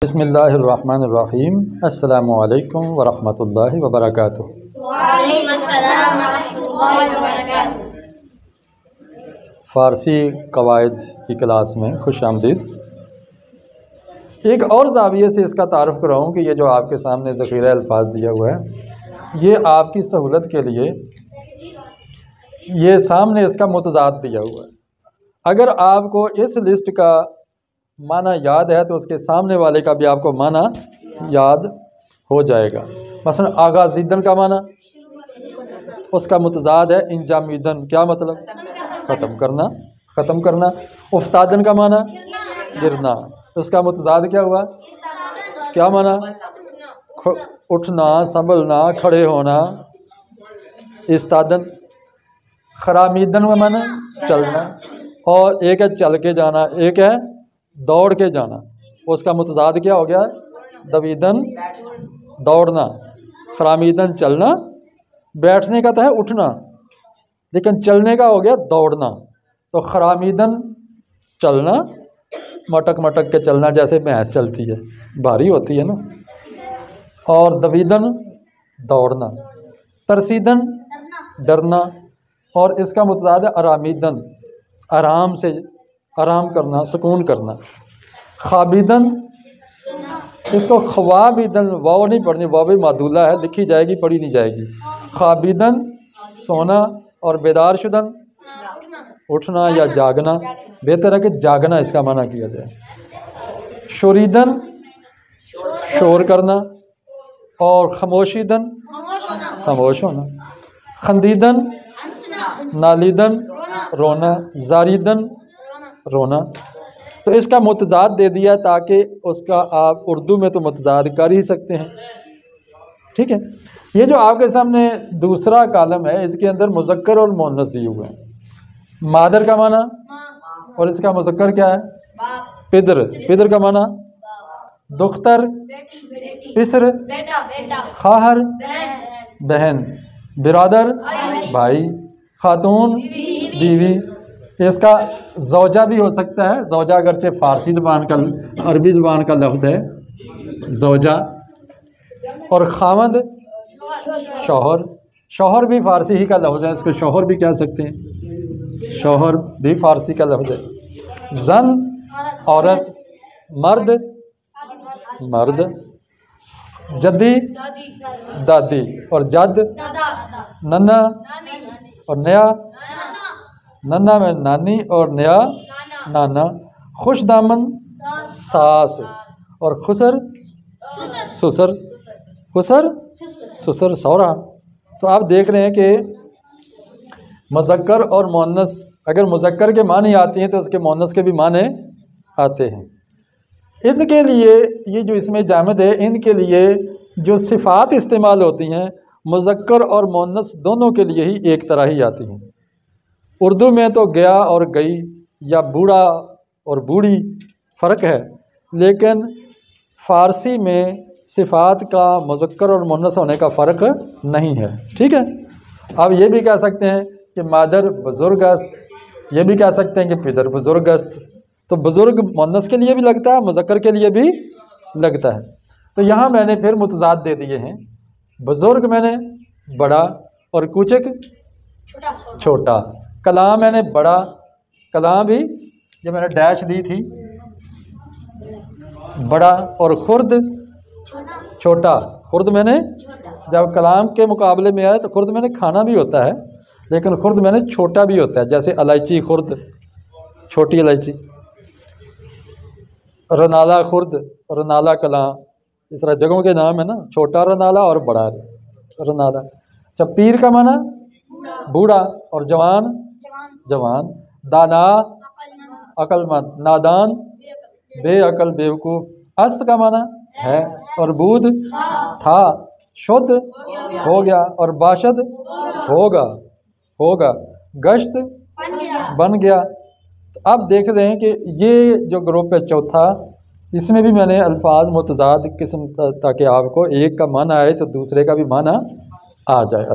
बिस्मिल्लाहिर्रहमानिर्रहीम। अस्सलामु अलैकुम वरहमतुल्लाहि वबरकातुहू। वालेकुम अस्सलाम वरहमतुल्लाहि वबरकातुहू। फ़ारसी कवायद की क्लास में खुश आमदीद। एक और ज़ाविये से इसका तारुफ़ कराऊँ कि ये जो आपके सामने ज़ख़ीरा अल्फाज दिया हुआ है, ये आपकी सहूलत के लिए ये सामने इसका मुतज़ाद दिया हुआ है। अगर आपको इस लिस्ट का माना याद है तो उसके सामने वाले का भी आपको माना याद हो जाएगा। मसलन आगाज़ीदन का माना, उसका मुतज़ाद है इंजामीदन, क्या मतलब ख़त्म करना। उफ्तादन का माना गिरना, उसका मुतज़ाद क्या हुआ, क्या माना, उठना, संभलना, खड़े होना। इस्तादन, खरामीदन का माना चलना, और एक है चल के जाना, एक है दौड़ के जाना। उसका मुतज़ाद क्या हो गया, दवीदन दौड़ना, खरामीदन चलना। बैठने का तो है उठना, लेकिन चलने का हो गया दौड़ना। तो खरामीदन चलना, मटक मटक के चलना, जैसे भैंस चलती है, भारी होती है ना। और दवीदन दौड़ना। तरसीदन डरना, और इसका मुतज़ाद है आरामीदन, आराम से आराम करना, सुकून करना। ख्वाबीदन, इसको ख्वाबीदन वाव नहीं पढ़नी, वाव मादूला है, लिखी जाएगी पढ़ी नहीं जाएगी। ख्वाबीदन सोना, और बेदार शुदन उठना या जागना। बेहतर है कि जागना इसका माना किया जाए। शोरीदन शोर करना, और खामोशीदन खामोश होना। खंदीदन नालीदन रोना, जारीदन रोना। तो इसका मुतज़ाद दे दिया ताकि उसका आप उर्दू में तो मुतज़ाद कर ही सकते हैं, ठीक है। ये जो आपके सामने दूसरा कॉलम है, इसके अंदर मुज़क्कर और मुअन्नस दिए हुए हैं। मादर का माना, और इसका मुज़क्कर क्या है, पिदर। पिदर का माना दुख्तर, पिसर, खाहर बहन, बिरादर भाई, खातून बीवी। इसका ज़ौजा भी हो सकता है। ज़ौजा अगरचे फ़ारसी ज़बान का, अरबी ज़बान का लफ्ज़ है ज़ौजा। और खामद शौहर, शौहर भी फ़ारसी ही का लफ्ज़ है, इसको शौहर भी कह सकते हैं, शौहर भी फ़ारसी का लफ्ज़ है। जन औरत, मर्द मर्द, जद्दी दादी, और जद नन्ना, और नया नन्ना में नानी, और नया नाना। खुश दामन सास, और खुसर ससुर, खुसर ससुर सौरा। तो आप देख रहे हैं कि मुज़क्कर और मुअन्नस, अगर मुज़क्कर के माने आते हैं तो उसके मुअन्नस के भी माने आते हैं। इनके लिए ये जो इसमें जामद है, इनके लिए जो सिफ़ात इस्तेमाल होती हैं मुज़क्कर और मुअन्नस दोनों के लिए ही एक तरह ही आती हैं। उर्दू में तो गया और गई, या बूढ़ा और बूढ़ी फ़र्क है, लेकिन फ़ारसी में सिफ़ात का मुज़क्कर और मुअन्नस होने का फ़र्क नहीं है, ठीक है। अब ये भी कह सकते हैं कि मादर बुज़ुर्ग अस्त, ये भी कह सकते हैं कि पिदर बुज़ुर्ग अस्त। तो बुज़ुर्ग मुअन्नस के लिए भी लगता है, मुज़क्कर के लिए भी लगता है। तो यहाँ मैंने फिर मुतज़ाद दे दिए हैं। बुज़ुर्ग मैंने बड़ा, और कुचक छोटा। कलाम मैंने बड़ा, कलाम भी जो मैंने डैश दी थी बड़ा, और खुर्द छोटा। खुर्द मैंने जब कलाम के मुकाबले में आया तो खुर्द मैंने खाना भी होता है, लेकिन खुर्द मैंने छोटा भी होता है, जैसे इलायची खुर्द, छोटी इलायची। रनाला खुर्द, रनाला कलाम, इस तरह जगहों के नाम है ना, छोटा रनाला और बड़ा रनाला। अच्छा, पीर का माना बूढ़ा, और जवान जवान। दाना अक्लमंद, नादान बेअक्ल बेवकूफ़। अस्त का माना है, और बूद था, शुद्ध हो गया, और बाशद होगा, गश्त बन गया। तो अब देख रहे हैं कि ये जो ग्रुप है चौथा, इसमें भी मैंने अल्फाज मुतज़ाद किस्म, ताकि आपको एक का माना आए तो दूसरे का भी माना आ जाए।